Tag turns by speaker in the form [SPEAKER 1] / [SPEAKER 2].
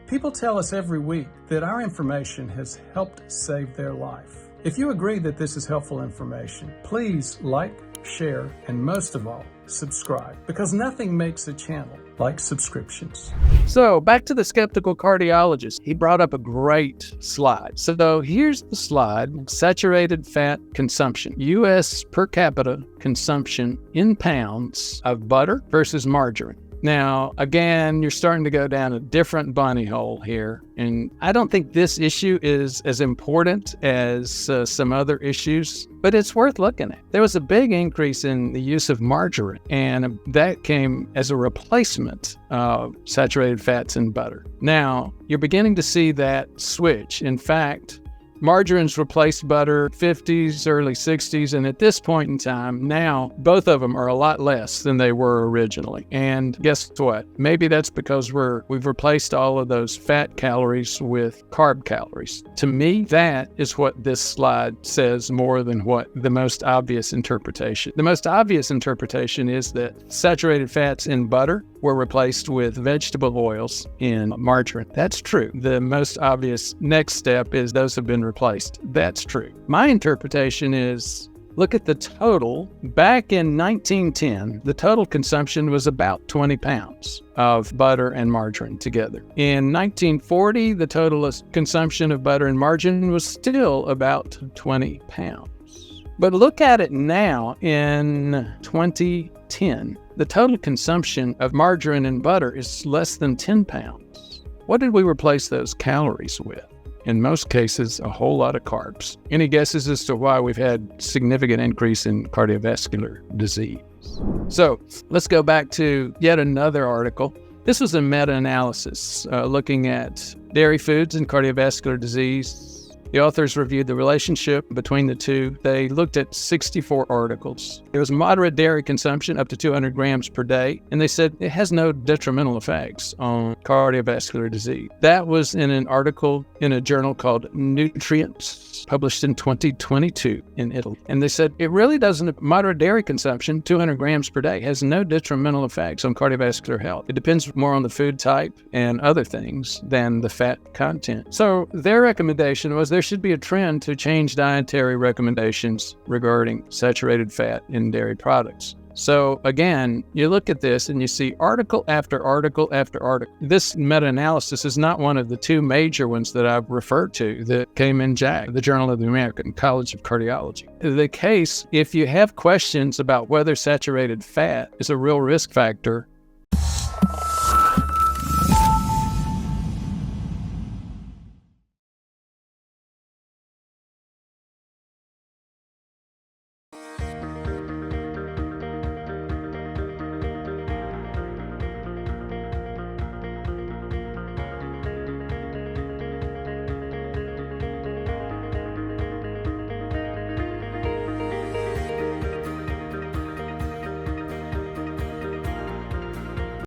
[SPEAKER 1] People tell us every week that our information has helped save their life. If you agree that this is helpful information, please like, share, and most of all, subscribe, because nothing makes a channel like subscriptions.
[SPEAKER 2] So back to the skeptical cardiologist. He brought up a great slide. So here's the slide: saturated fat consumption, U.S. per capita consumption in pounds of butter versus margarine. Now, again, you're starting to go down a different bunny hole here, and I don't think this issue is as important as some other issues, but it's worth looking at. There was a big increase in the use of margarine, and that came as a replacement of saturated fats in butter. Now, you're beginning to see that switch. In fact, margarines replaced butter 50s, early 60s, and at this point in time, now both of them are a lot less than they were originally. And guess what? Maybe that's because we've replaced all of those fat calories with carb calories. To me, that is what this slide says more than what the most obvious interpretation. The most obvious interpretation is that saturated fats in butter were replaced with vegetable oils in margarine. That's true. The most obvious next step is those have been replaced. That's true. My interpretation is, look at the total. Back in 1910, the total consumption was about 20 pounds of butter and margarine together. In 1940, the total consumption of butter and margarine was still about 20 pounds. But look at it now in 2010. The total consumption of margarine and butter is less than 10 pounds. What did we replace those calories with? In most cases, a whole lot of carbs. Any guesses as to why we've had significant increase in cardiovascular disease? So let's go back to yet another article. This was a meta-analysis looking at dairy foods and cardiovascular disease. The authors reviewed the relationship between the two. They looked at 64 articles. There was moderate dairy consumption up to 200 grams per day, and they said it has no detrimental effects on cardiovascular disease. That was in an article in a journal called Nutrients, published in 2022 in Italy. And they said it really doesn't, moderate dairy consumption, 200 grams per day, has no detrimental effects on cardiovascular health. It depends more on the food type and other things than the fat content. So their recommendation was there should be a trend to change dietary recommendations regarding saturated fat in dairy products. So again, you look at this and you see article after article after article. This meta-analysis is not one of the two major ones that I've referred to that came in JACC, the Journal of the American College of Cardiology. The case, if you have questions about whether saturated fat is a real risk factor